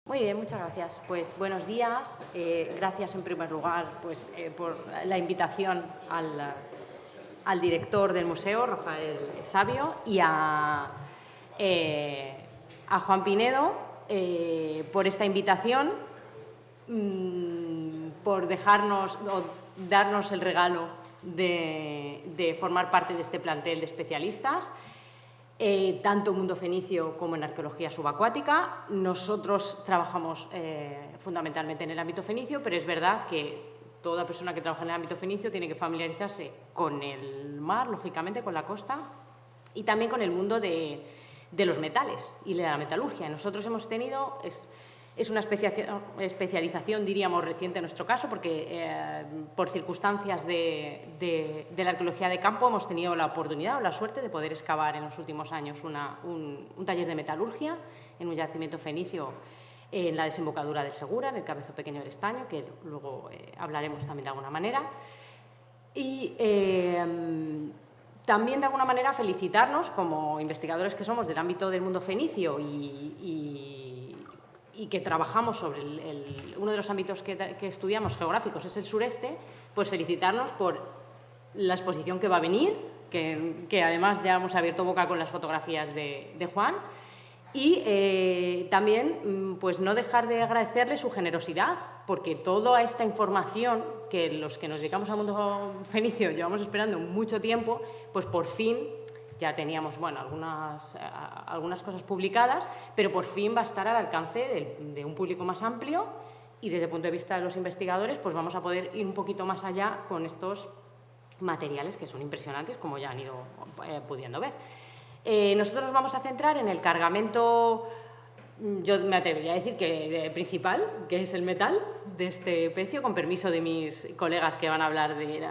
Muy bien, muchas gracias. Pues buenos días. Gracias en primer lugar por la invitación al director del museo, Rafael Sabio, y a Juan Pinedo por esta invitación, por darnos el regalo de formar parte de este plantel de especialistas. Tanto en mundo fenicio como en arqueología subacuática. Nosotros trabajamos fundamentalmente en el ámbito fenicio, pero es verdad que toda persona que trabaja en el ámbito fenicio tiene que familiarizarse con el mar, lógicamente, con la costa, y también con el mundo de los metales y de la metalurgia. Nosotros hemos tenido... Es una especialización, diríamos, reciente en nuestro caso, porque por circunstancias de la arqueología de campo hemos tenido la oportunidad o la suerte de poder excavar en los últimos años un taller de metalurgia en un yacimiento fenicio en la desembocadura del Segura, en el Cabezo Pequeño del Estaño, que luego hablaremos también de alguna manera. Y también, de alguna manera, felicitarnos como investigadores que somos del ámbito del mundo fenicio y que trabajamos sobre uno de los ámbitos que estudiamos geográficos es el sureste, pues felicitarnos por la exposición que va a venir, que además ya hemos abierto boca con las fotografías de Juan, y también pues no dejar de agradecerle su generosidad, porque toda esta información que los que nos dedicamos al mundo fenicio llevamos esperando mucho tiempo, pues por fin... Ya teníamos, bueno, algunas cosas publicadas, pero por fin va a estar al alcance de un público más amplio y desde el punto de vista de los investigadores, pues vamos a poder ir un poquito más allá con estos materiales que son impresionantes, como ya han ido pudiendo ver. Nosotros nos vamos a centrar en el cargamento, yo me atrevería a decir que principal, que es el metal de este pecio, con permiso de mis colegas que van a hablar de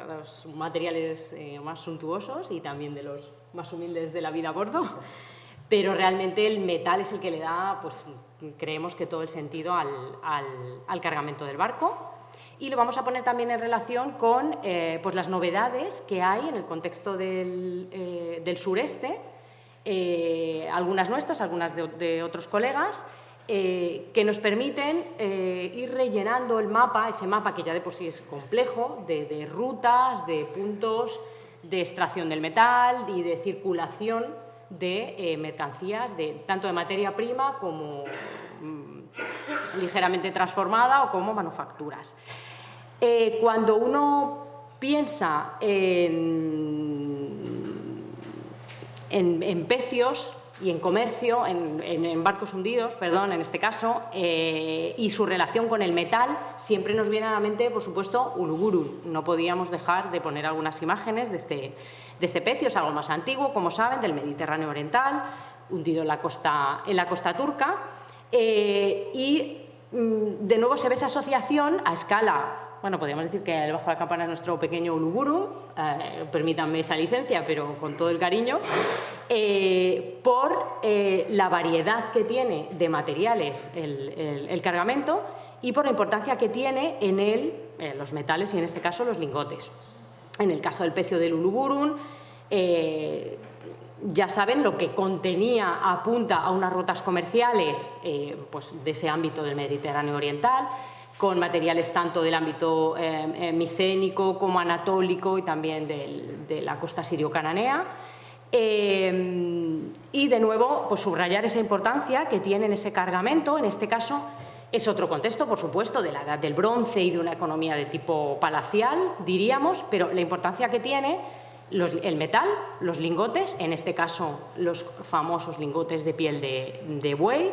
los materiales más suntuosos y también de los más humildes de la vida a bordo, pero realmente el metal es el que le da, pues creemos que todo el sentido al cargamento del barco, y lo vamos a poner también en relación con pues las novedades que hay en el contexto del sureste, algunas nuestras, algunas de otros colegas, que nos permiten ir rellenando el mapa, ese mapa que ya de por sí es complejo, de rutas, de puntos de extracción del metal y de circulación de mercancías, tanto de materia prima como ligeramente transformada o como manufacturas. Cuando uno piensa en pecios y en comercio, en barcos hundidos, perdón, en este caso, y su relación con el metal, siempre nos viene a la mente, por supuesto, Uluguru. No podíamos dejar de poner algunas imágenes de este pecio. Es algo más antiguo, como saben, del Mediterráneo oriental, hundido en la costa turca, y de nuevo se ve esa asociación a escala. Bueno, podríamos decir que el Bajo de la Campana es nuestro pequeño Uluguru, permítanme esa licencia, pero con todo el cariño, por la variedad que tiene de materiales el cargamento y por la importancia que tiene en él los metales y, en este caso, los lingotes. En el caso del pecio del Ulugurun, ya saben, lo que contenía apunta a unas rutas comerciales pues de ese ámbito del Mediterráneo oriental, con materiales tanto del ámbito micénico como anatólico y también de la costa sirio-cananea. Y de nuevo, pues subrayar esa importancia que tiene en ese cargamento. En este caso es otro contexto, por supuesto, de la edad del bronce y de una economía de tipo palacial, diríamos, pero la importancia que tiene el metal, los lingotes, en este caso los famosos lingotes de piel de buey.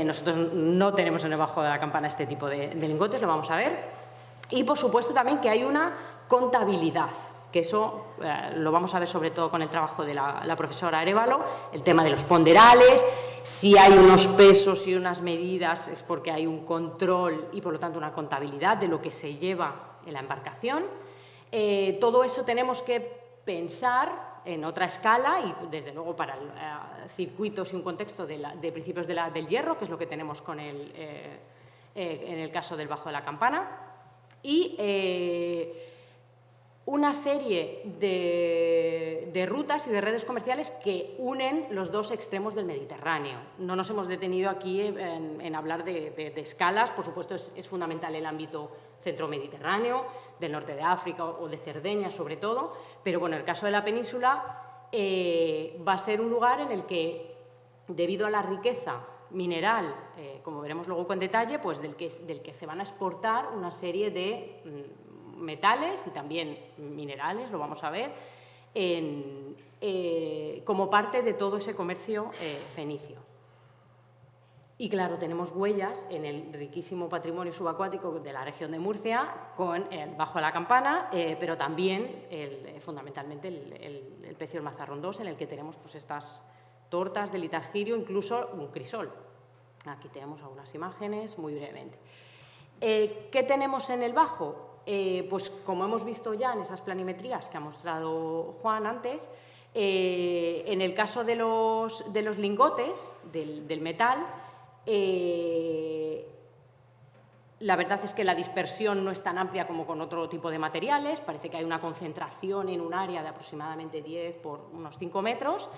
Nosotros no tenemos en el Bajo de la Campana este tipo de lingotes, lo vamos a ver. Y, por supuesto, también que hay una contabilidad, que eso lo vamos a ver sobre todo con el trabajo de la profesora Arévalo, el tema de los ponderales, si hay unos pesos y unas medidas es porque hay un control y, por lo tanto, una contabilidad de lo que se lleva en la embarcación. Todo eso tenemos que pensar en otra escala y, desde luego, para circuitos y un contexto de principios del hierro, que es lo que tenemos en el caso del Bajo de la Campana. Y una serie de rutas y de redes comerciales que unen los dos extremos del Mediterráneo. No nos hemos detenido aquí en hablar de escalas, por supuesto es fundamental el ámbito centro-mediterráneo, del norte de África o de Cerdeña sobre todo, pero bueno, el caso de la península va a ser un lugar en el que, debido a la riqueza mineral, como veremos luego con detalle, pues del que se van a exportar una serie de metales y también minerales, lo vamos a ver, como parte de todo ese comercio fenicio. Y claro, tenemos huellas en el riquísimo patrimonio subacuático de la región de Murcia, con el Bajo de la Campana, pero también fundamentalmente el Pecio del Mazarrón II, en el que tenemos pues, estas tortas de litargirio, incluso un crisol. Aquí tenemos algunas imágenes, muy brevemente. ¿Qué tenemos en el Bajo? Pues como hemos visto ya en esas planimetrías que ha mostrado Juan antes, en el caso de los lingotes, del metal, la verdad es que la dispersión no es tan amplia como con otro tipo de materiales, parece que hay una concentración en un área de aproximadamente 10 por unos 5 metros,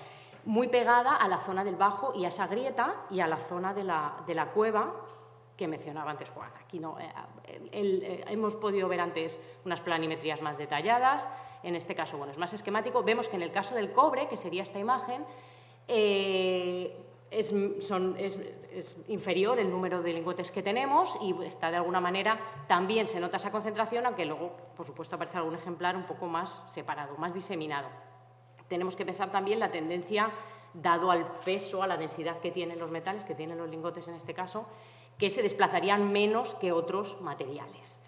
muy pegada a la zona del Bajo y a esa grieta y a la zona de la cueva que mencionaba antes Juan. Aquí no, hemos podido ver antes unas planimetrías más detalladas, en este caso bueno, es más esquemático. Vemos que en el caso del cobre, que sería esta imagen, es inferior el número de lingotes que tenemos y está de alguna manera, también se nota esa concentración, aunque luego, por supuesto, aparece algún ejemplar un poco más separado, más diseminado. Tenemos que pensar también la tendencia, dado al peso, a la densidad que tienen los metales, que tienen los lingotes en este caso, que se desplazarían menos que otros materiales.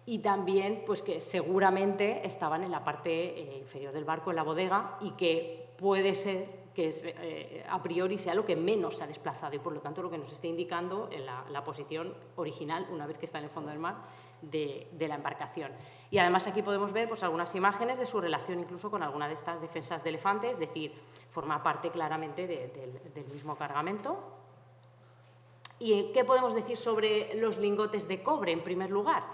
Y también pues, que seguramente estaban en la parte inferior del barco, en la bodega, y que puede ser que a priori sea lo que menos se ha desplazado y, por lo tanto, lo que nos esté indicando en la posición original, una vez que está en el fondo del mar, de la embarcación. Y además aquí podemos ver pues, algunas imágenes de su relación incluso con alguna de estas defensas de elefante, es decir, forma parte claramente del mismo cargamento. ¿Y qué podemos decir sobre los lingotes de cobre, en primer lugar?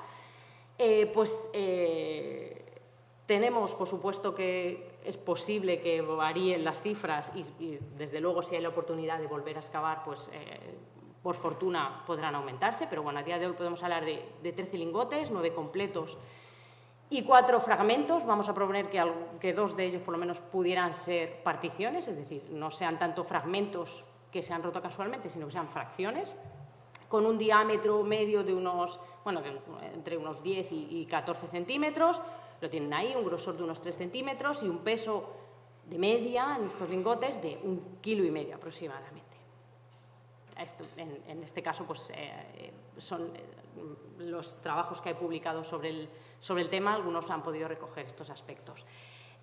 Tenemos, por supuesto, que es posible que varíen las cifras y desde luego, si hay la oportunidad de volver a excavar, pues por fortuna podrán aumentarse, pero bueno, a día de hoy podemos hablar de 13 lingotes, 9 completos y 4 fragmentos. Vamos a proponer que 2 de ellos por lo menos pudieran ser particiones, es decir, no sean tanto fragmentos que se han roto casualmente, sino que sean fracciones, con un diámetro medio de entre unos 10 y 14 centímetros, lo tienen ahí, un grosor de unos 3 centímetros y un peso de media en estos lingotes de 1,5 kilos aproximadamente. Esto, en este caso, pues, son los trabajos que he publicado sobre el tema, algunos han podido recoger estos aspectos.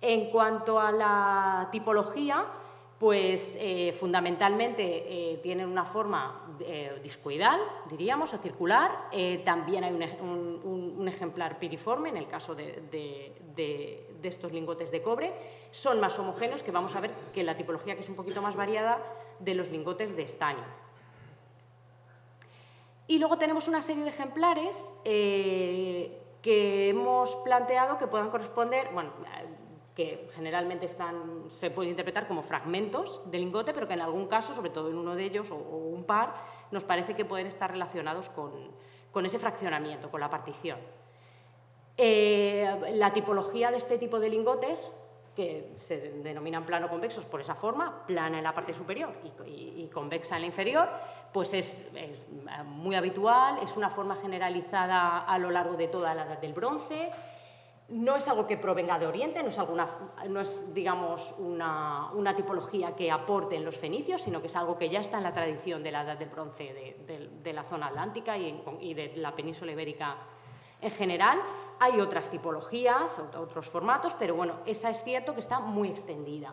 En cuanto a la tipología, pues fundamentalmente tienen una forma discoidal, diríamos, o circular. También hay un ejemplar piriforme en el caso de estos lingotes de cobre. Son más homogéneos, que vamos a ver que la tipología, que es un poquito más variada, de los lingotes de estaño. Y luego tenemos una serie de ejemplares que hemos planteado que puedan corresponder, bueno, que generalmente se pueden interpretar como fragmentos de lingote, pero que en algún caso, sobre todo en uno de ellos o un par, nos parece que pueden estar relacionados con ese fraccionamiento, con la partición. La tipología de este tipo de lingotes, que se denominan plano-convexos por esa forma, plana en la parte superior y convexa en la inferior, pues es muy habitual, es una forma generalizada a lo largo de toda la Edad del Bronce. No es algo que provenga de Oriente, no es digamos, una tipología que aporten los fenicios, sino que es algo que ya está en la tradición de la Edad del Bronce de la zona atlántica y de la península ibérica en general. Hay otras tipologías, otros formatos, pero bueno, esa es cierto que está muy extendida.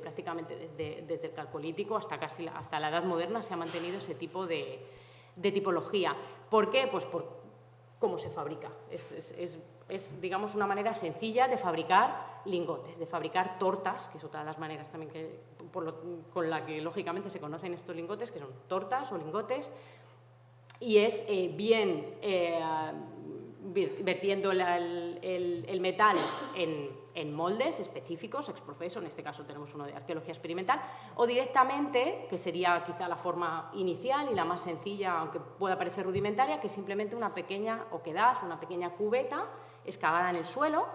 Prácticamente desde el Calcolítico hasta la Edad Moderna se ha mantenido ese tipo de tipología. ¿Por qué? Pues por cómo se fabrica. Es, digamos, una manera sencilla de fabricar lingotes, de fabricar tortas, que es otra de las maneras también con la que lógicamente se conocen estos lingotes, que son tortas o lingotes, y es bien vertiendo el metal en moldes específicos, ex professo, en este caso tenemos uno de arqueología experimental, o directamente, que sería quizá la forma inicial y la más sencilla, aunque pueda parecer rudimentaria, que es simplemente una pequeña oquedad, una pequeña cubeta excavada en el suelo.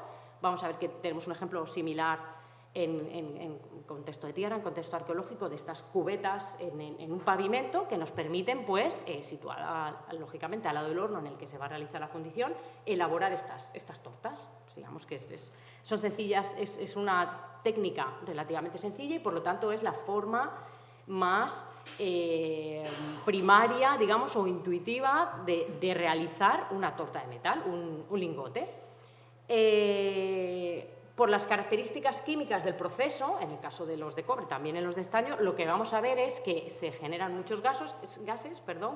Vamos a ver que tenemos un ejemplo similar en contexto de tierra, en contexto arqueológico, de estas cubetas en un pavimento que nos permiten, pues, situar, lógicamente, al lado del horno en el que se va a realizar la fundición, elaborar estas tortas. Pues digamos que son sencillas, es una técnica relativamente sencilla y, por lo tanto, es la forma más primaria, digamos, o intuitiva de realizar una torta de metal, un lingote. Por las características químicas del proceso, en el caso de los de cobre, también en los de estaño, lo que vamos a ver es que se generan muchos gases,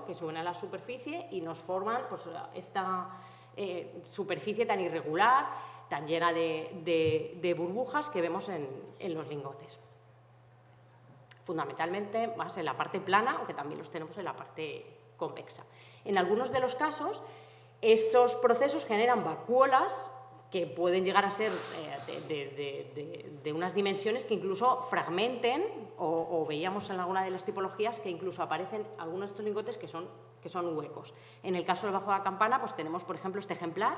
que suben a la superficie y nos forman, pues, esta superficie tan irregular, tan llena de burbujas que vemos en los lingotes. Fundamentalmente más en la parte plana, aunque también los tenemos en la parte convexa. En algunos de los casos, esos procesos generan vacuolas que pueden llegar a ser de unas dimensiones que incluso fragmenten, o veíamos en alguna de las tipologías que incluso aparecen algunos de estos lingotes que son huecos. En el caso del bajo de la campana, pues tenemos, por ejemplo, este ejemplar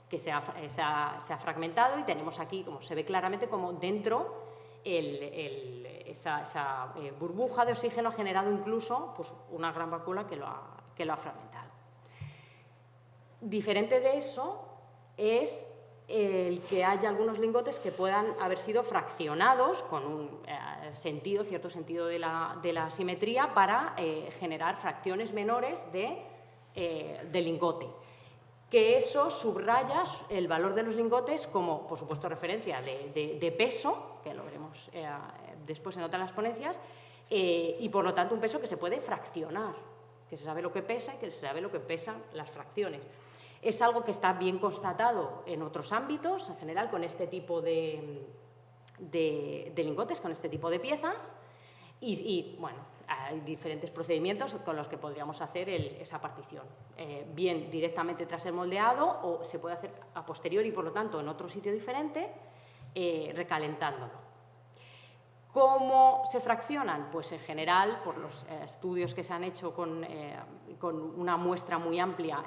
que se ha fragmentado y tenemos aquí, como se ve claramente, como dentro esa burbuja de oxígeno ha generado incluso, pues, una gran vacuola que lo ha fragmentado. Diferente de eso es el que haya algunos lingotes que puedan haber sido fraccionados con un cierto sentido de la simetría para generar fracciones menores de lingote. Que eso subraya el valor de los lingotes como, por supuesto, referencia de peso, que lo veremos después en otras ponencias, y por lo tanto un peso que se puede fraccionar, que se sabe lo que pesa y que se sabe lo que pesan las fracciones. Es algo que está bien constatado en otros ámbitos, en general, con este tipo de lingotes, con este tipo de piezas, y bueno, hay diferentes procedimientos con los que podríamos hacer esa partición. Bien directamente tras el moldeado, o se puede hacer a posteriori, por lo tanto, en otro sitio diferente, recalentándolo. ¿Cómo se fraccionan? Pues en general, por los estudios que se han hecho con una muestra muy amplia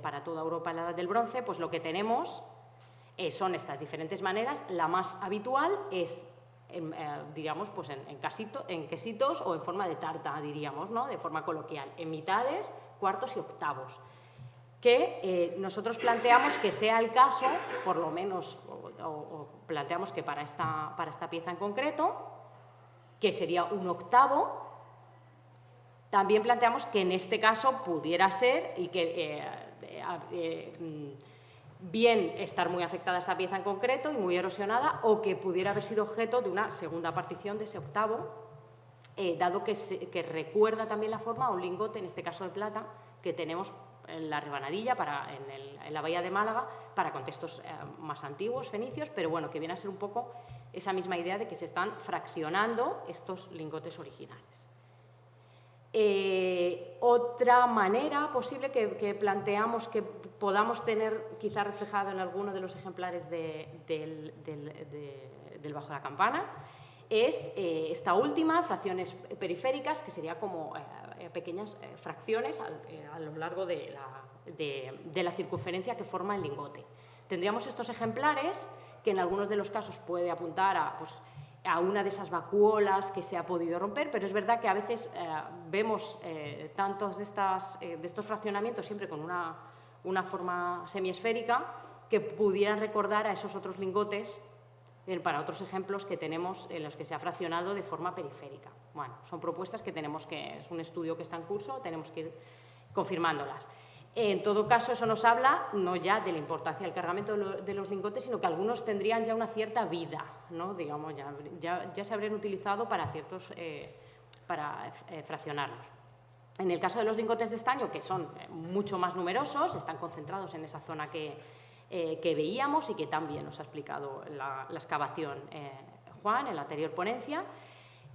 para toda Europa en la Edad del Bronce, pues lo que tenemos son estas diferentes maneras. La más habitual es, digamos, pues en quesitos o en forma de tarta, diríamos, ¿no?, de forma coloquial, en mitades, cuartos y octavos, que nosotros planteamos que sea el caso, por lo menos, o planteamos que para esta pieza en concreto, que sería un octavo, también planteamos que en este caso pudiera ser, y que bien estar muy afectada esta pieza en concreto y muy erosionada, o que pudiera haber sido objeto de una segunda partición de ese octavo, dado que recuerda también la forma a un lingote, en este caso de plata, que tenemos en la Rebanadilla, en la bahía de Málaga, para contextos más antiguos, fenicios, pero bueno, que viene a ser un poco esa misma idea de que se están fraccionando estos lingotes originales. Otra manera posible que planteamos que podamos tener quizá reflejado en alguno de los ejemplares del bajo de la campana es esta última, fracciones periféricas, que sería como pequeñas fracciones a lo largo de la circunferencia que forma el lingote. Tendríamos estos ejemplares que en algunos de los casos puede apuntar a una de esas vacuolas que se ha podido romper, pero es verdad que a veces vemos tantos de estos fraccionamientos siempre con una forma semiesférica que pudieran recordar a esos otros lingotes para otros ejemplos que tenemos en los que se ha fraccionado de forma periférica. Bueno, son propuestas que es un estudio que está en curso, tenemos que ir confirmándolas. En todo caso, eso nos habla no ya de la importancia del cargamento de los lingotes, sino que algunos tendrían ya una cierta vida, ¿no? Digamos, ya se habrían utilizado para fraccionarlos. En el caso de los lingotes de estaño, que son mucho más numerosos, están concentrados en esa zona que veíamos y que también nos ha explicado la excavación Juan en la anterior ponencia,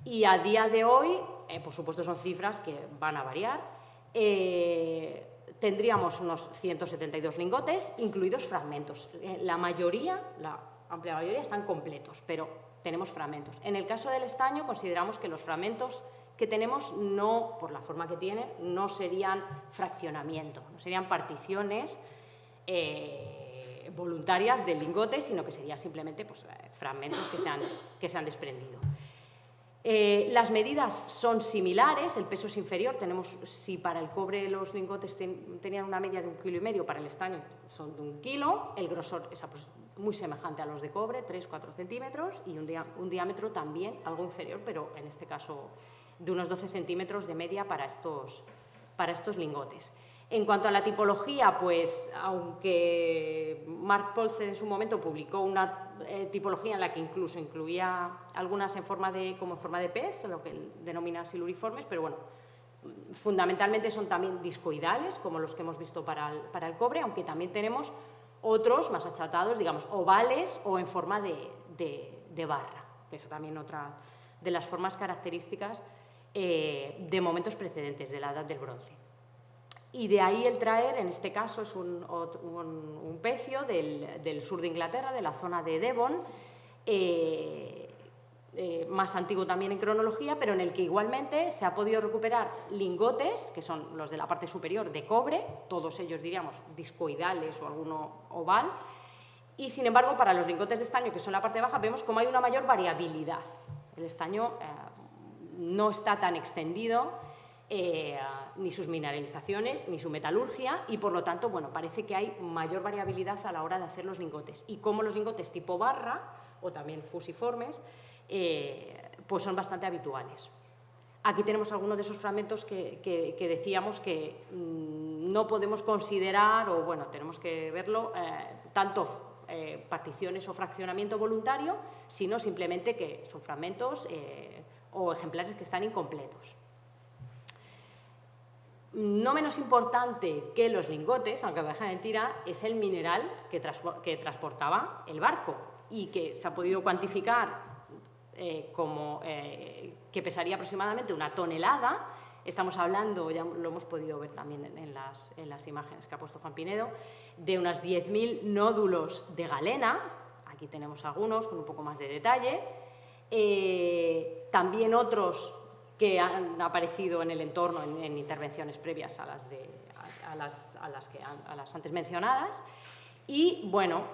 y a día de hoy, por supuesto, son cifras que van a variar. tendríamos unos 172 lingotes, incluidos fragmentos. La amplia mayoría están completos, pero tenemos fragmentos. En el caso del estaño, consideramos que los fragmentos que tenemos, no, por la forma que tiene, no serían fraccionamiento, no serían particiones voluntarias del lingote, sino que serían simplemente pues, fragmentos que se han desprendido. Las medidas son similares, el peso es inferior. Si para el cobre los lingotes tenían una media de 1,5 kg, para el estaño son de 1 kg, el grosor es muy semejante a los de cobre, 3-4 centímetros, y un diámetro también algo inferior, pero en este caso de unos 12 centímetros de media para estos lingotes. En cuanto a la tipología, pues aunque Mark Polser en su momento publicó una tipología en la que incluso incluía algunas como en forma de pez, lo que él denomina siluriformes, pero bueno, fundamentalmente son también discoidales, como los que hemos visto para el cobre, aunque también tenemos otros más achatados, digamos, ovales o en forma de barra, que es también otra de las formas características de momentos precedentes de la Edad del Bronce. Y de ahí el traer, en este caso, es un pecio del sur de Inglaterra, de la zona de Devon, más antiguo también en cronología, pero en el que igualmente se ha podido recuperar lingotes, que son los de la parte superior, de cobre, todos ellos, diríamos, discoidales o alguno oval, y sin embargo, para los lingotes de estaño, que son la parte baja, vemos cómo hay una mayor variabilidad. El estaño no está tan extendido, ni sus mineralizaciones, ni su metalurgia, y por lo tanto, bueno, parece que hay mayor variabilidad a la hora de hacer los lingotes. Y como los lingotes tipo barra, o también fusiformes, pues son bastante habituales. Aquí tenemos algunos de esos fragmentos que decíamos que no podemos considerar, o bueno, tenemos que verlo, tanto particiones o fraccionamiento voluntario, sino simplemente que son fragmentos o ejemplares que están incompletos. No menos importante que los lingotes, aunque parezca mentira, es el mineral que transportaba el barco y que se ha podido cuantificar que pesaría aproximadamente 1 tonelada. Estamos hablando, ya lo hemos podido ver también en las imágenes que ha puesto Juan Pinedo, de unos 10.000 nódulos de galena. Aquí tenemos algunos con un poco más de detalle. También otros que han aparecido en el entorno en intervenciones previas a las antes mencionadas. Y, bueno,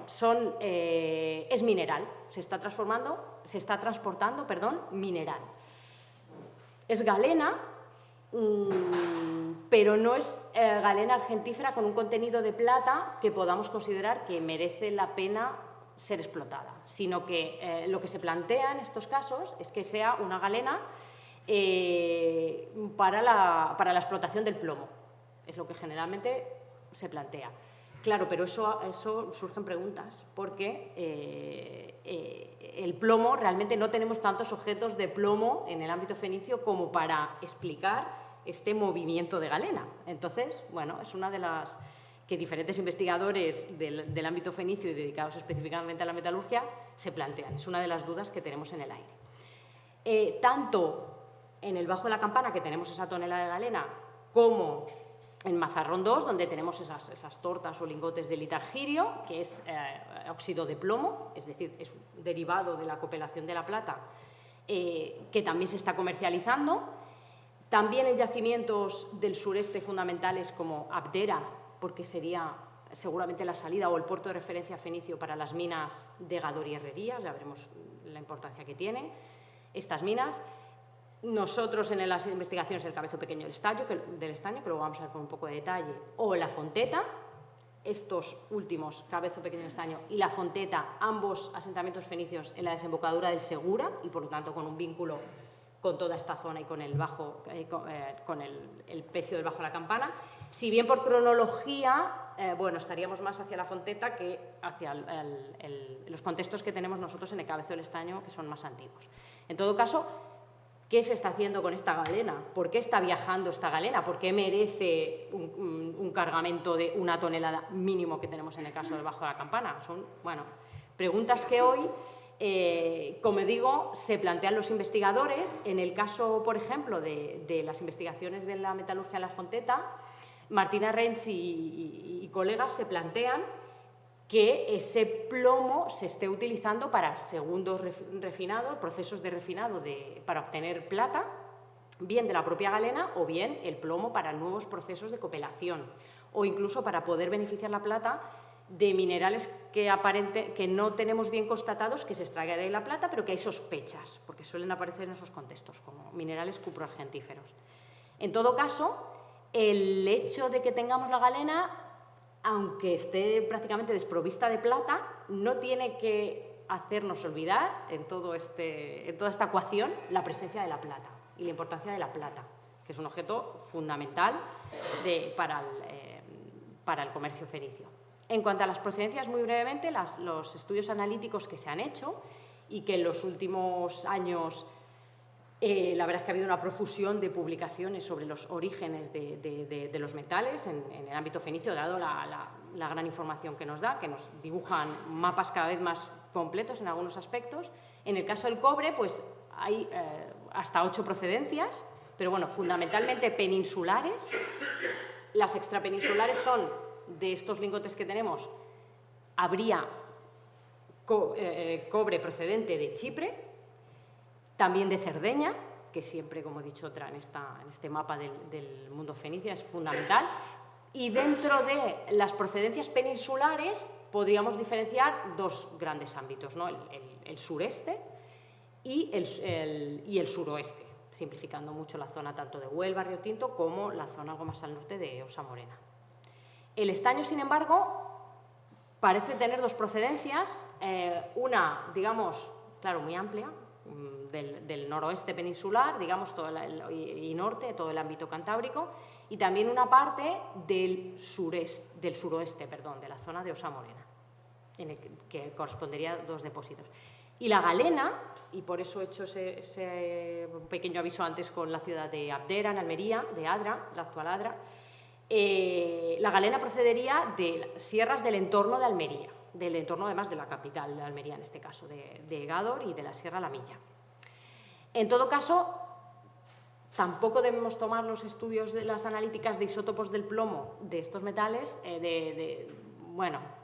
es mineral, se está transportando mineral. Es galena, pero no es galena argentífera con un contenido de plata que podamos considerar que merece la pena ser explotada, sino que lo que se plantea en estos casos es que sea una galena para la explotación del plomo. Es lo que generalmente se plantea. Claro, pero eso surgen preguntas, porque el plomo, realmente no tenemos tantos objetos de plomo en el ámbito fenicio como para explicar este movimiento de galena. Entonces, bueno, es una de las que diferentes investigadores del ámbito fenicio y dedicados específicamente a la metalurgia se plantean. Es una de las dudas que tenemos en el aire. Tanto en el Bajo de la Campana, que tenemos esa tonelada de galena, como en Mazarrón 2, donde tenemos esas tortas o lingotes de litargirio, que es óxido de plomo, es decir, es un derivado de la copelación de la plata, que también se está comercializando. También en yacimientos del sureste fundamentales como Abdera, porque sería seguramente la salida o el puerto de referencia fenicio para las minas de Gador y Herrerías, ya veremos la importancia que tiene estas minas. Nosotros en las investigaciones el cabezo pequeño del estaño, que luego vamos a ver con un poco de detalle, o la Fonteta, estos últimos, cabezo pequeño del estaño y la Fonteta, ambos asentamientos fenicios en la desembocadura del Segura y por lo tanto con un vínculo con toda esta zona y con el pecio del Bajo de la Campana. Si bien por cronología, bueno, estaríamos más hacia la Fonteta que hacia los contextos que tenemos nosotros en el cabezo del estaño, que son más antiguos. En todo caso, ¿qué se está haciendo con esta galena? ¿Por qué está viajando esta galena? ¿Por qué merece un cargamento de 1 tonelada mínimo que tenemos en el caso del Bajo de la Campana? Son, bueno, preguntas que hoy como digo, se plantean los investigadores. En el caso, por ejemplo, de las investigaciones de la metalurgia en la Fonteta, Martina Renz y colegas se plantean que ese plomo se esté utilizando para segundos refinados, procesos de refinado para obtener plata, bien de la propia galena o bien el plomo para nuevos procesos de copelación, o incluso para poder beneficiar la plata de minerales que no tenemos bien constatados que se extraiga de ahí la plata, pero que hay sospechas, porque suelen aparecer en esos contextos, como minerales cuproargentíferos. En todo caso, el hecho de que tengamos la galena, aunque esté prácticamente desprovista de plata, no tiene que hacernos olvidar en toda esta ecuación la presencia de la plata y la importancia de la plata, que es un objeto fundamental para el comercio fenicio. En cuanto a las procedencias, muy brevemente, los estudios analíticos que se han hecho y que en los últimos años la verdad es que ha habido una profusión de publicaciones sobre los orígenes de los metales en el ámbito fenicio, dado la gran información que nos da, que nos dibujan mapas cada vez más completos en algunos aspectos. En el caso del cobre, pues hay hasta 8 procedencias, pero bueno, fundamentalmente peninsulares. Las extrapeninsulares son, de estos lingotes que tenemos, habría cobre procedente de Chipre, también de Cerdeña, que siempre, como he dicho, en este mapa del mundo fenicio es fundamental. Y dentro de las procedencias peninsulares podríamos diferenciar dos grandes ámbitos, ¿no? El sureste y el suroeste, simplificando mucho la zona tanto de Huelva, Río Tinto, como la zona algo más al norte de Osa Morena. El estaño, sin embargo, parece tener dos procedencias, una, digamos, claro, muy amplia, del noroeste peninsular, digamos, y norte, todo el ámbito cantábrico, y también una parte del suroeste, de la zona de Osa Morena, que correspondería a dos depósitos. Y la galena, y por eso he hecho ese pequeño aviso antes con la ciudad de Abdera, en Almería, de Adra, la actual Adra, la galena procedería de sierras del entorno de Almería, del entorno además de la capital de Almería, en este caso, de Gádor y de la Sierra La Milla. En todo caso, tampoco debemos tomar los estudios de las analíticas de isótopos del plomo de estos metales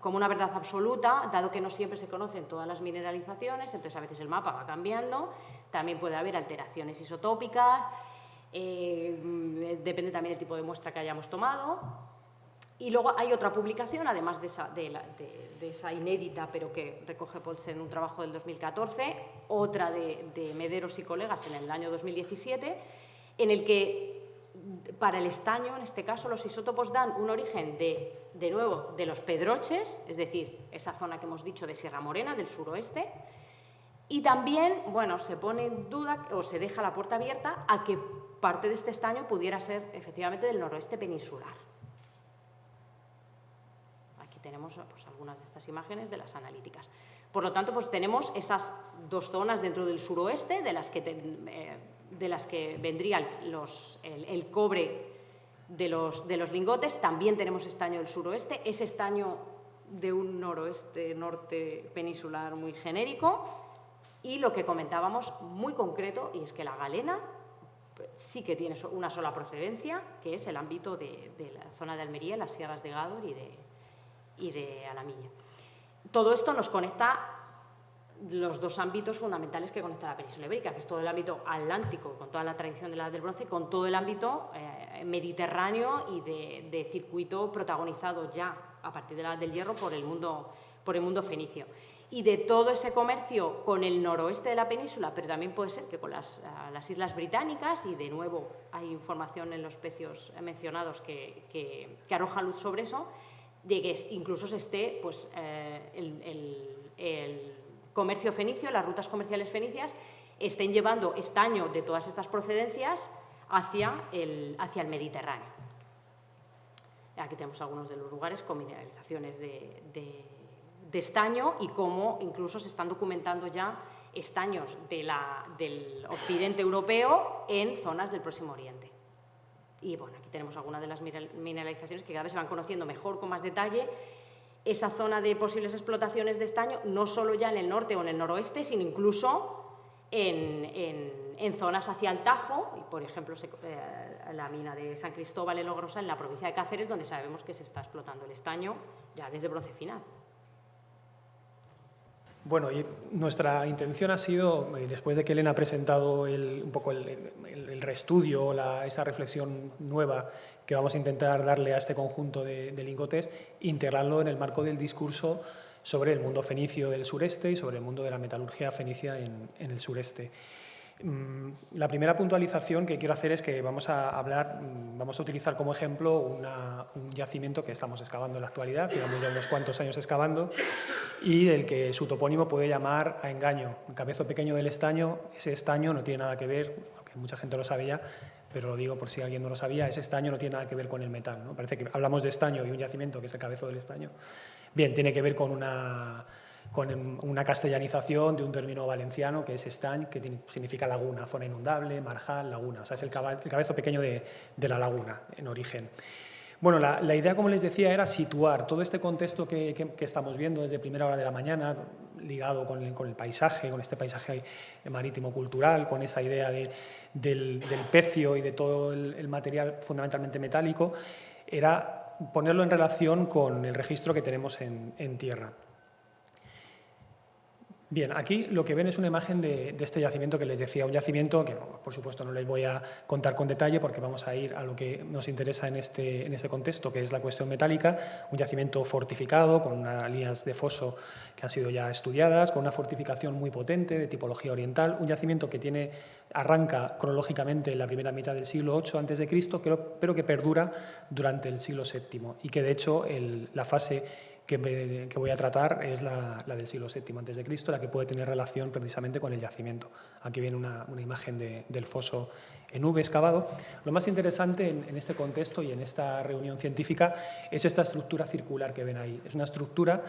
como una verdad absoluta, dado que no siempre se conocen todas las mineralizaciones, entonces a veces el mapa va cambiando, también puede haber alteraciones isotópicas, depende también del tipo de muestra que hayamos tomado. Y luego hay otra publicación, además de esa inédita, pero que recoge Paulsen en un trabajo del 2014, otra de Mederos y colegas en el año 2017, en el que para el estaño, en este caso, los isótopos dan un origen de nuevo, de los pedroches, es decir, esa zona que hemos dicho de Sierra Morena, del suroeste, y también, bueno, se pone en duda o se deja la puerta abierta a que parte de este estaño pudiera ser efectivamente del noroeste peninsular. Aquí tenemos pues, algunas de estas imágenes de las analíticas. Por lo tanto, pues tenemos esas dos zonas dentro del suroeste de las que vendría el cobre de los lingotes. También tenemos estaño del suroeste, ese estaño de un noroeste-norte peninsular muy genérico. Y lo que comentábamos muy concreto, y es que la galena sí que tiene una sola procedencia, que es el ámbito de la zona de Almería, las sierras de Gádor y de Alamilla. Todo esto nos conecta los dos ámbitos fundamentales que conecta la península ibérica, que es todo el ámbito atlántico, con toda la tradición de la Edad del Bronce, con todo el ámbito mediterráneo y de circuito protagonizado ya a partir de la Edad del Hierro por el mundo fenicio. Y de todo ese comercio con el noroeste de la península, pero también puede ser que con las Islas Británicas, y de nuevo hay información en los pecios mencionados que arrojan luz sobre eso, de que incluso se esté pues, el comercio fenicio, las rutas comerciales fenicias, estén llevando estaño de todas estas procedencias hacia el Mediterráneo. Aquí tenemos algunos de los lugares con mineralizaciones de estaño y cómo incluso se están documentando ya estaños del occidente europeo en zonas del Próximo Oriente. Y bueno, aquí tenemos algunas de las mineralizaciones que cada vez se van conociendo mejor, con más detalle, esa zona de posibles explotaciones de estaño, no solo ya en el norte o en el noroeste, sino incluso en zonas hacia el Tajo, y por ejemplo la mina de San Cristóbal en Logrosa, en la provincia de Cáceres, donde sabemos que se está explotando el estaño ya desde bronce final. Bueno, y nuestra intención ha sido, después de que Elena ha presentado un poco el reestudio, esa reflexión nueva que vamos a intentar darle a este conjunto de lingotes, integrarlo en el marco del discurso sobre el mundo fenicio del sureste y sobre el mundo de la metalurgia fenicia en el sureste. La primera puntualización que quiero hacer es que vamos a utilizar como ejemplo un yacimiento que estamos excavando en la actualidad, llevamos ya unos cuantos años excavando, y del que su topónimo puede llamar a engaño. El cabezo pequeño del estaño, ese estaño no tiene nada que ver, aunque mucha gente lo sabía, pero lo digo por si alguien no lo sabía, ese estaño no tiene nada que ver con el metal, ¿no? Parece que hablamos de estaño y un yacimiento que es el cabezo del estaño. Bien, tiene que ver con una castellanización de un término valenciano que es estany, que significa laguna, zona inundable, marjal, laguna. O sea, es el cabezo pequeño de la laguna en origen. Bueno, la idea, como les decía, era situar todo este contexto que estamos viendo desde primera hora de la mañana, ligado con el paisaje, con este paisaje marítimo-cultural, con esa idea del pecio y de todo el material fundamentalmente metálico, era ponerlo en relación con el registro que tenemos en tierra. Bien, aquí lo que ven es una imagen de este yacimiento que les decía, un yacimiento que, por supuesto, no les voy a contar con detalle porque vamos a ir a lo que nos interesa en este contexto, que es la cuestión metálica, un yacimiento fortificado con unas líneas de foso que han sido ya estudiadas, con una fortificación muy potente de tipología oriental, un yacimiento que arranca cronológicamente en la primera mitad del siglo VIII a.C., pero que perdura durante el siglo VII y que, de hecho, la fase que voy a tratar es la del siglo VII a.C., la que puede tener relación precisamente con el yacimiento. Aquí viene una imagen del foso en V excavado. Lo más interesante en este contexto y en esta reunión científica es esta estructura circular que ven ahí. Es una estructura,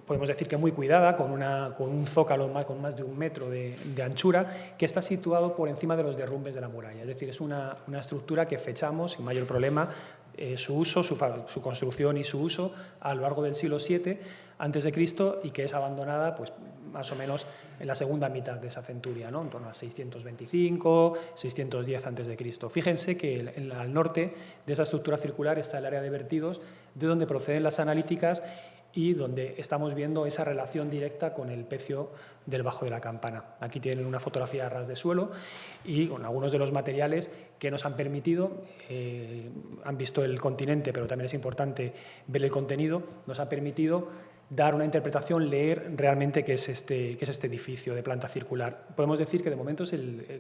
podemos decir que muy cuidada, con un zócalo con más de 1 metro de anchura, que está situado por encima de los derrumbes de la muralla. Es decir, es una estructura que fechamos sin mayor problema su uso, su construcción y su uso a lo largo del siglo VII a.C. y que es abandonada pues, más o menos en la segunda mitad de esa centuria, ¿no? En torno a 625, 610 a.C. Fíjense que al norte de esa estructura circular está el área de vertidos, de donde proceden las analíticas y donde estamos viendo esa relación directa con el pecio del Bajo de la Campana. Aquí tienen una fotografía a ras de suelo y con algunos de los materiales que nos han permitido, han visto el continente, pero también es importante ver el contenido, nos ha permitido dar una interpretación, leer realmente qué es este edificio de planta circular. Podemos decir que de momento es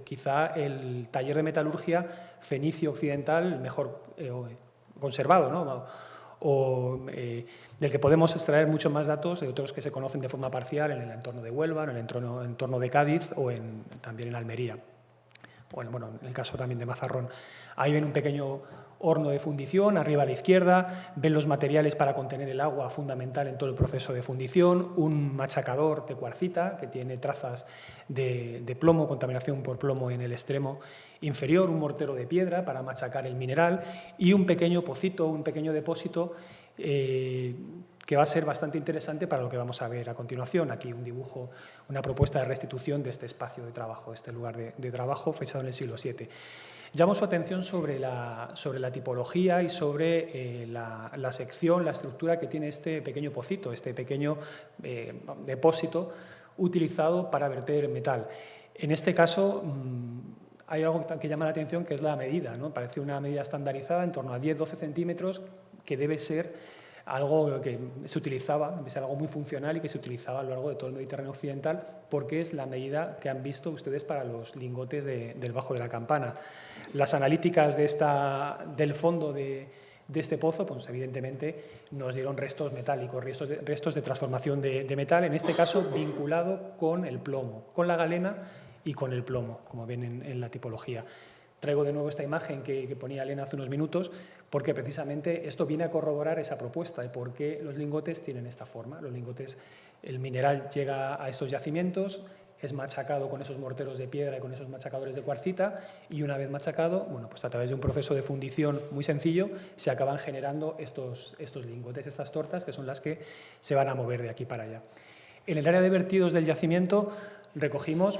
quizá el taller de metalurgia fenicio occidental mejor conservado, ¿no? Del que podemos extraer muchos más datos de otros que se conocen de forma parcial en el entorno de Huelva, en el entorno de Cádiz o también en Almería. Bueno, en el caso también de Mazarrón. Ahí ven un pequeño horno de fundición, arriba a la izquierda, ven los materiales para contener el agua fundamental en todo el proceso de fundición, un machacador de cuarcita que tiene trazas de plomo, contaminación por plomo en el extremo inferior, un mortero de piedra para machacar el mineral y un pequeño pocito, un pequeño depósito que va a ser bastante interesante para lo que vamos a ver a continuación. Aquí un dibujo, una propuesta de restitución de este espacio de trabajo, este lugar de trabajo fechado en el siglo VII. Llamo su atención sobre la tipología y sobre la sección, la estructura que tiene este pequeño pocito, este pequeño depósito utilizado para verter metal. En este caso, hay algo que llama la atención, que es la medida, ¿no? Parece una medida estandarizada en torno a 10-12 centímetros, que debe ser algo que se utilizaba, debe ser algo muy funcional y que se utilizaba a lo largo de todo el Mediterráneo occidental, porque es la medida que han visto ustedes para los lingotes del Bajo de la Campana. Las analíticas del fondo de este pozo, pues evidentemente nos dieron restos metálicos, restos de transformación de metal, en este caso vinculado con el plomo, con la galena y con el plomo, como ven en la tipología. Traigo de nuevo esta imagen que ponía Elena hace unos minutos, porque precisamente esto viene a corroborar esa propuesta de por qué los lingotes tienen esta forma. Los lingotes, el mineral llega a estos yacimientos, es machacado con esos morteros de piedra y con esos machacadores de cuarcita, y una vez machacado, bueno, pues a través de un proceso de fundición muy sencillo se acaban generando estos lingotes, estas tortas, que son las que se van a mover de aquí para allá. En el área de vertidos del yacimiento recogimos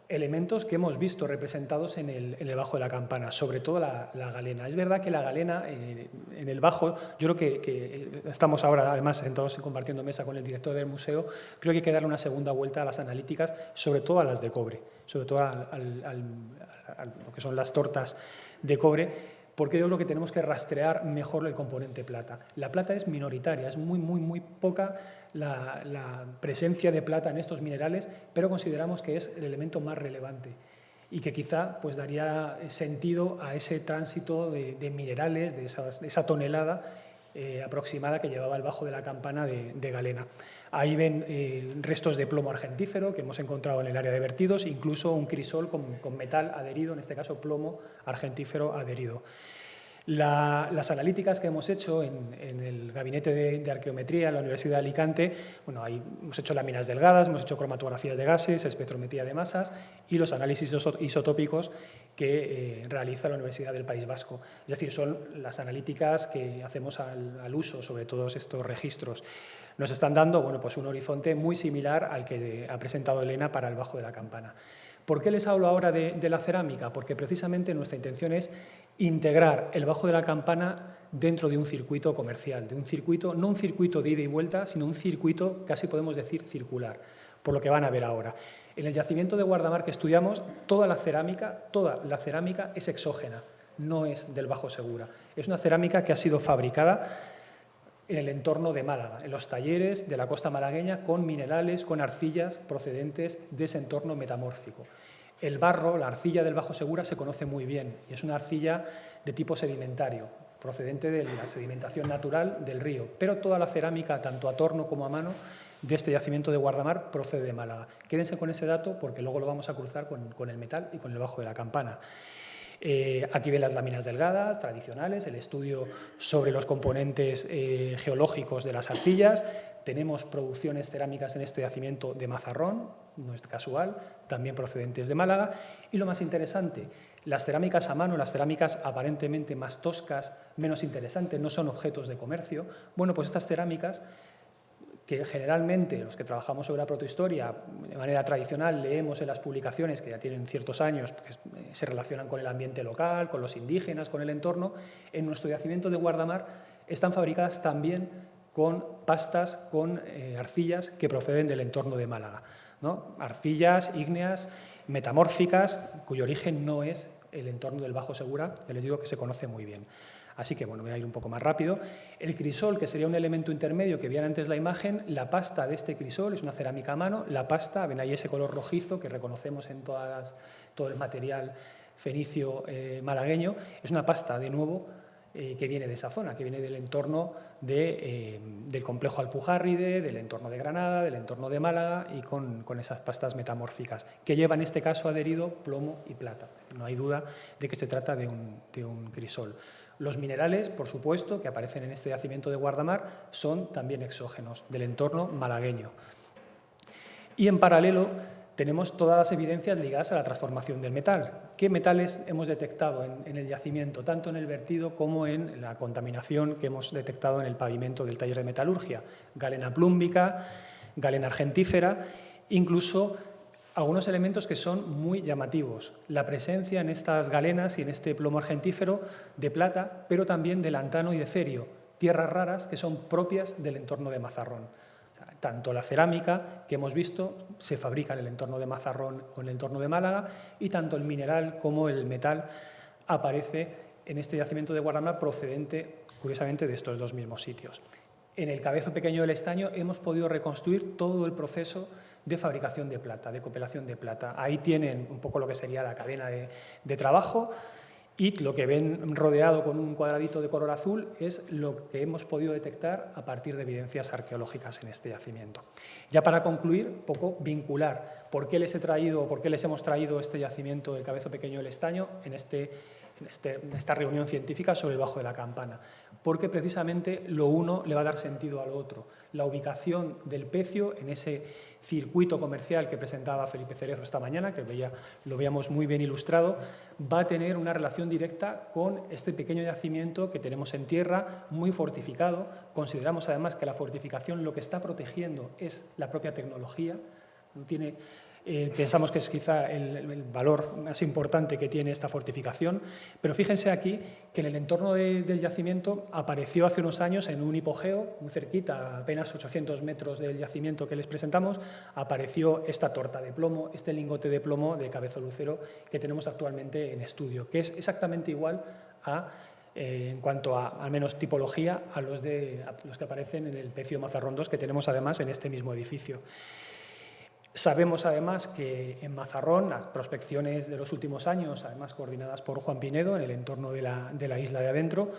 elementos que hemos visto representados en el Bajo de la Campana, sobre todo la galena. Es verdad que la galena en el Bajo, yo creo que estamos ahora además sentados compartiendo mesa con el director del museo, creo que hay que darle una segunda vuelta a las analíticas, sobre todo a las de cobre, sobre todo a lo que son las tortas de cobre, porque yo creo que tenemos que rastrear mejor el componente plata. La plata es minoritaria, es muy poca la presencia de plata en estos minerales, pero consideramos que es el elemento más relevante y que quizá pues, daría sentido a ese tránsito de minerales, de esa tonelada aproximada que llevaba el Bajo de la Campana de galena. Ahí ven restos de plomo argentífero que hemos encontrado en el área de vertidos, incluso un crisol con metal adherido, en este caso plomo argentífero adherido. Las analíticas que hemos hecho en el gabinete de arqueometría en la Universidad de Alicante, bueno, ahí hemos hecho láminas delgadas, hemos hecho cromatografías de gases, espectrometría de masas y los análisis isotópicos que realiza la Universidad del País Vasco. Es decir, son las analíticas que hacemos al uso sobre todos estos registros. Nos están dando bueno, pues un horizonte muy similar al que ha presentado Elena para el Bajo de la Campana. ¿Por qué les hablo ahora de la cerámica? Porque precisamente nuestra intención es integrar el Bajo de la Campana dentro de un circuito comercial, de un circuito, no un circuito de ida y vuelta, sino un circuito, casi podemos decir, circular, por lo que van a ver ahora. En el yacimiento de Guardamar que estudiamos, toda la cerámica es exógena, no es del Bajo Segura. Es una cerámica que ha sido fabricada en el entorno de Málaga, en los talleres de la costa malagueña, con minerales, con arcillas procedentes de ese entorno metamórfico. El barro, la arcilla del Bajo Segura, se conoce muy bien y es una arcilla de tipo sedimentario, procedente de la sedimentación natural del río, pero toda la cerámica, tanto a torno como a mano, de este yacimiento de Guardamar procede de Málaga. Quédense con ese dato porque luego lo vamos a cruzar con el metal y con el Bajo de la Campana. Aquí ven las láminas delgadas, tradicionales, el estudio sobre los componentes geológicos de las arcillas. Tenemos producciones cerámicas en este yacimiento de Mazarrón, no es casual, también procedentes de Málaga. Y lo más interesante, las cerámicas a mano, las cerámicas aparentemente más toscas, menos interesantes, no son objetos de comercio. Bueno, pues estas cerámicas, que generalmente los que trabajamos sobre la protohistoria de manera tradicional leemos en las publicaciones que ya tienen ciertos años, que se relacionan con el ambiente local, con los indígenas, con el entorno, en nuestro yacimiento de Guardamar están fabricadas también con pastas, con arcillas que proceden del entorno de Málaga, ¿no? Arcillas ígneas metamórficas cuyo origen no es el entorno del Bajo Segura, que les digo que se conoce muy bien. Así que, bueno, voy a ir un poco más rápido. El crisol, que sería un elemento intermedio que veían antes la imagen, la pasta de este crisol es una cerámica a mano. La pasta, ven ahí ese color rojizo que reconocemos en todo el material fenicio malagueño, es una pasta, de nuevo, que viene de esa zona, que viene del entorno del complejo Alpujarride, del entorno de Granada, del entorno de Málaga y con esas pastas metamórficas, que lleva en este caso adherido plomo y plata. No hay duda de que se trata de un crisol. Los minerales, por supuesto, que aparecen en este yacimiento de Guardamar, son también exógenos del entorno malagueño. Y en paralelo tenemos todas las evidencias ligadas a la transformación del metal. ¿Qué metales hemos detectado en el yacimiento, tanto en el vertido como en la contaminación que hemos detectado en el pavimento del taller de metalurgia? Galena plúmbica, galena argentífera, incluso algunos elementos que son muy llamativos. La presencia en estas galenas y en este plomo argentífero de plata, pero también de lantano y de cerio, tierras raras que son propias del entorno de Mazarrón. O sea, tanto la cerámica que hemos visto se fabrica en el entorno de Mazarrón o en el entorno de Málaga, y tanto el mineral como el metal aparece en este yacimiento de Guardamar procedente, curiosamente, de estos dos mismos sitios. En el Cabezo Pequeño del Estaño hemos podido reconstruir todo el proceso de fabricación de plata, de copelación de plata. Ahí tienen un poco lo que sería la cadena de trabajo, y lo que ven rodeado con un cuadradito de color azul es lo que hemos podido detectar a partir de evidencias arqueológicas en este yacimiento. Ya para concluir, un poco vincular por qué les hemos traído este yacimiento del Cabezo Pequeño del Estaño en este en esta reunión científica sobre el Bajo de la Campana, porque precisamente lo uno le va a dar sentido a lo otro. La ubicación del pecio en ese circuito comercial que presentaba Felipe Cerezo esta mañana, que lo veíamos muy bien ilustrado, va a tener una relación directa con este pequeño yacimiento que tenemos en tierra, muy fortificado. Consideramos además que la fortificación lo que está protegiendo es la propia tecnología. Pensamos que es quizá el valor más importante que tiene esta fortificación, pero fíjense aquí que en el entorno del yacimiento apareció hace unos años en un hipogeo, muy cerquita, a apenas 800 metros del yacimiento que les presentamos, apareció esta torta de plomo, este lingote de plomo de Cabezolucero que tenemos actualmente en estudio, que es exactamente igual en cuanto a, al menos tipología, a los que aparecen en el pecio Mazarrón 2 que tenemos además en este mismo edificio. Sabemos además que en Mazarrón, las prospecciones de los últimos años, además coordinadas por Juan Pinedo en el entorno de la isla de adentro,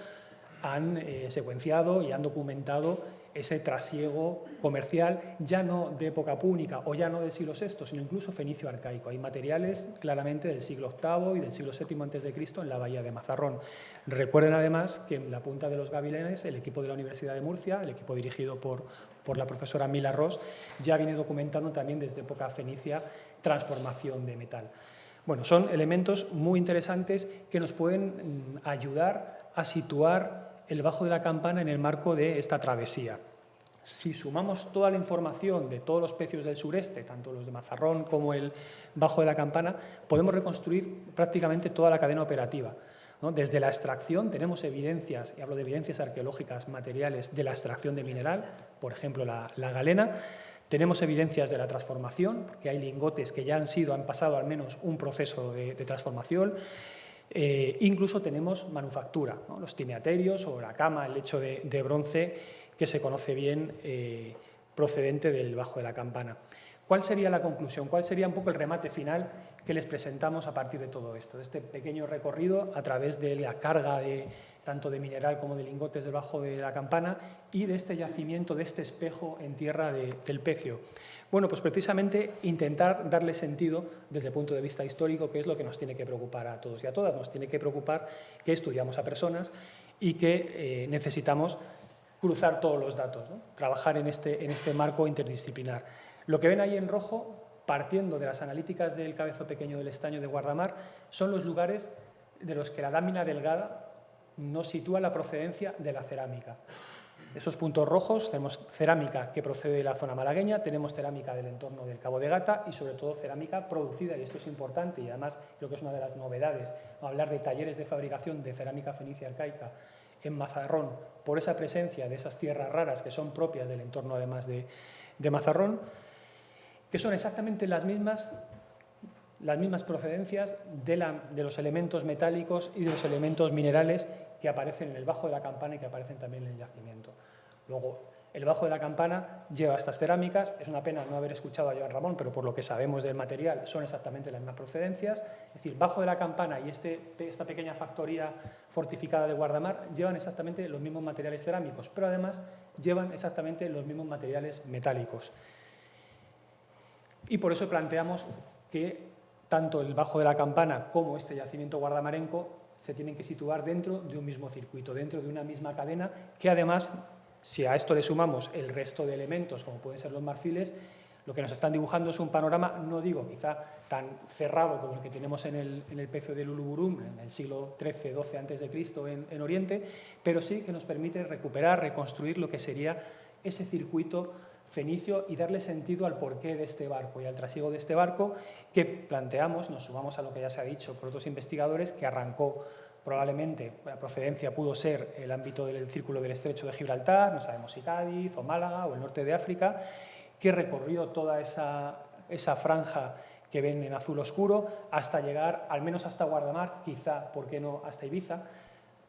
han secuenciado y han documentado ese trasiego comercial, ya no de época púnica o ya no del siglo VI, sino incluso fenicio arcaico. Hay materiales claramente del siglo VIII y del siglo VII a.C. en la bahía de Mazarrón. Recuerden además que en la punta de los Gavilanes, el equipo de la Universidad de Murcia, el equipo dirigido por la profesora Mila Ros, ya viene documentando también desde época fenicia transformación de metal. Bueno, son elementos muy interesantes que nos pueden ayudar a situar el Bajo de la Campana en el marco de esta travesía. Si sumamos toda la información de todos los pecios del sureste, tanto los de Mazarrón como el Bajo de la Campana, podemos reconstruir prácticamente toda la cadena operativa, ¿no? Desde la extracción tenemos evidencias, y hablo de evidencias arqueológicas materiales de la extracción de mineral, por ejemplo la galena. Tenemos evidencias de la transformación, porque hay lingotes que ya han pasado al menos un proceso de transformación. Incluso tenemos manufactura, ¿no? Los tineaterios o la cama, el lecho de bronce que se conoce bien procedente del Bajo de la Campana. ¿Cuál sería la conclusión? ¿Cuál sería un poco el remate final que les presentamos a partir de todo esto? De este pequeño recorrido a través de la carga tanto de mineral como de lingotes del Bajo de la Campana y de este yacimiento, de este espejo en tierra del pecio. Bueno, pues precisamente intentar darle sentido desde el punto de vista histórico, que es lo que nos tiene que preocupar a todos y a todas. Nos tiene que preocupar que estudiamos a personas y que necesitamos cruzar todos los datos, ¿no? Trabajar en este marco interdisciplinar. Lo que ven ahí en rojo, partiendo de las analíticas del Cabezo Pequeño del Estaño de Guardamar, son los lugares de los que la lámina delgada nos sitúa la procedencia de la cerámica. Esos puntos rojos, tenemos cerámica que procede de la zona malagueña, tenemos cerámica del entorno del Cabo de Gata y sobre todo cerámica producida, y esto es importante y además creo que es una de las novedades, hablar de talleres de fabricación de cerámica fenicia arcaica en Mazarrón, por esa presencia de esas tierras raras que son propias del entorno además de Mazarrón, que son exactamente las mismas procedencias de los elementos metálicos y de los elementos minerales que aparecen en el Bajo de la Campana y que aparecen también en el yacimiento. Luego, el Bajo de la Campana lleva estas cerámicas. Es una pena no haber escuchado a Joan Ramón, pero por lo que sabemos del material son exactamente las mismas procedencias. Es decir, Bajo de la Campana y esta pequeña factoría fortificada de Guardamar llevan exactamente los mismos materiales cerámicos, pero además llevan exactamente los mismos materiales metálicos. Y por eso planteamos que tanto el Bajo de la Campana como este yacimiento guardamarenco se tienen que situar dentro de un mismo circuito, dentro de una misma cadena, que además, si a esto le sumamos el resto de elementos, como pueden ser los marfiles, lo que nos están dibujando es un panorama, no digo quizá tan cerrado como el que tenemos en el pecio del Uluburum, en el siglo XIII-XII a.C. en Oriente, pero sí que nos permite recuperar, reconstruir lo que sería ese circuito fenicio y darle sentido al porqué de este barco y al trasiego de este barco que planteamos, nos sumamos a lo que ya se ha dicho por otros investigadores, que arrancó probablemente, la procedencia pudo ser el ámbito del Círculo del Estrecho de Gibraltar, no sabemos si Cádiz o Málaga o el norte de África, que recorrió toda esa franja que ven en azul oscuro hasta llegar, al menos hasta Guardamar, quizá, ¿por qué no?, hasta Ibiza.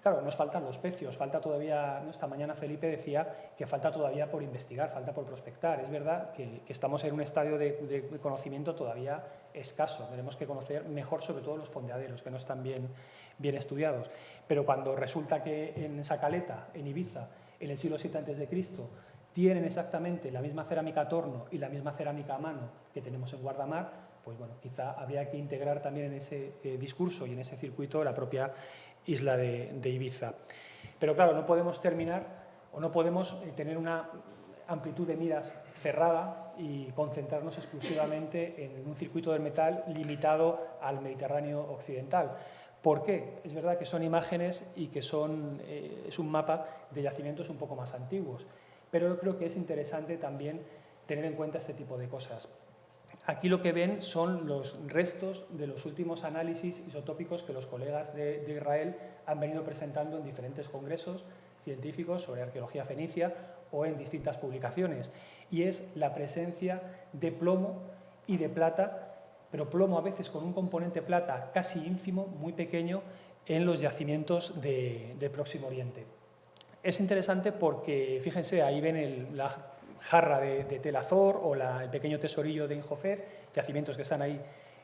Claro, nos faltan los pecios, falta todavía, ¿no? Esta mañana Felipe decía que falta todavía por investigar, falta por prospectar. Es verdad que estamos en un estadio de conocimiento todavía escaso. Tenemos que conocer mejor sobre todo los fondeaderos, que no están bien estudiados. Pero cuando resulta que en esa caleta, en Ibiza, en el siglo VII a.C., tienen exactamente la misma cerámica a torno y la misma cerámica a mano que tenemos en Guardamar, pues bueno, quizá habría que integrar también en ese discurso y en ese circuito la propia isla de Ibiza. Pero claro, no podemos terminar o no podemos tener una amplitud de miras cerrada y concentrarnos exclusivamente en un circuito del metal limitado al Mediterráneo occidental. ¿Por qué? Es verdad que son imágenes y que es un mapa de yacimientos un poco más antiguos, pero yo creo que es interesante también tener en cuenta este tipo de cosas. Aquí lo que ven son los restos de los últimos análisis isotópicos que los colegas de Israel han venido presentando en diferentes congresos científicos sobre arqueología fenicia o en distintas publicaciones. Y es la presencia de plomo y de plata, pero plomo a veces con un componente plata casi ínfimo, muy pequeño, en los yacimientos del Próximo Oriente. Es interesante porque, fíjense, ahí ven la jarra de Tel Azor o el pequeño tesorillo de Injofez, yacimientos que están ahí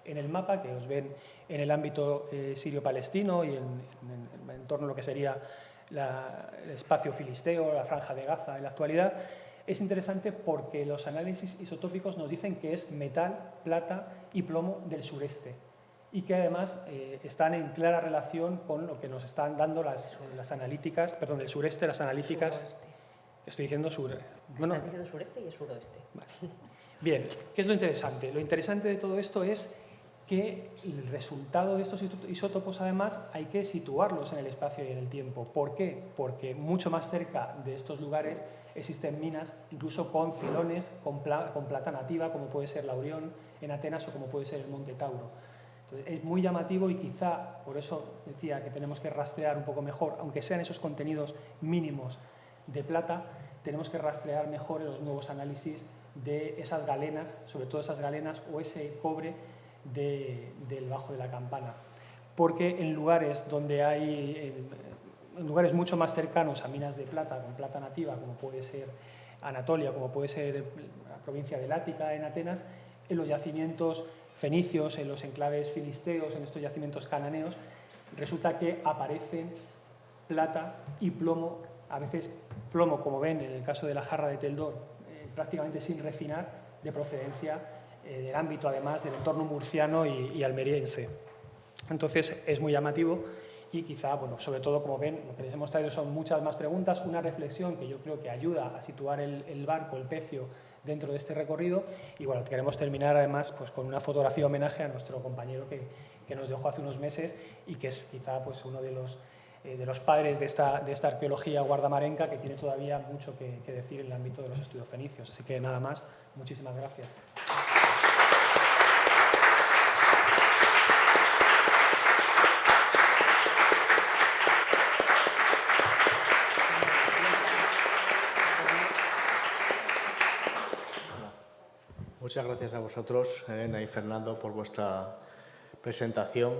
en el mapa, que los ven en el ámbito sirio-palestino y en torno a lo que sería el espacio filisteo, la franja de Gaza en la actualidad. Es interesante porque los análisis isotópicos nos dicen que es metal, plata y plomo del sureste y que además están en clara relación con lo que nos están dando las analíticas, perdón, del sureste, las analíticas... Suroeste. Estoy diciendo Estás diciendo sureste y es suroeste. Vale. Bien, ¿qué es lo interesante? Lo interesante de todo esto es que el resultado de estos isótopos, además, hay que situarlos en el espacio y en el tiempo. ¿Por qué? Porque mucho más cerca de estos lugares existen minas, incluso con filones, con plata nativa, como puede ser la Orión en Atenas o como puede ser el Monte Tauro. Entonces, es muy llamativo y quizá, por eso decía que tenemos que rastrear un poco mejor, aunque sean esos contenidos mínimos de plata, tenemos que rastrear mejor en los nuevos análisis de esas galenas, sobre todo esas galenas o ese cobre del Bajo de la Campana. Porque en lugares en lugares mucho más cercanos a minas de plata, con plata nativa, como puede ser Anatolia, como puede ser la provincia de Lática en Atenas, en los yacimientos fenicios, en los enclaves filisteos, en estos yacimientos cananeos, resulta que aparecen plata y plomo, a veces plomo, como ven en el caso de la jarra de Tel Dor, prácticamente sin refinar, de procedencia del ámbito, además, del entorno murciano y almeriense. Entonces, es muy llamativo y quizá, bueno, sobre todo, como ven, lo que les hemos traído son muchas más preguntas, una reflexión que yo creo que ayuda a situar el barco, el pecio, dentro de este recorrido. Y bueno, queremos terminar, además, pues, con una fotografía homenaje a nuestro compañero que nos dejó hace unos meses y que es quizá pues, uno de los padres de esta arqueología guardamarenca, que tiene todavía mucho que decir en el ámbito de los estudios fenicios. Así que nada más, muchísimas gracias. Muchas gracias a vosotros, Elena y Fernando, por vuestra presentación.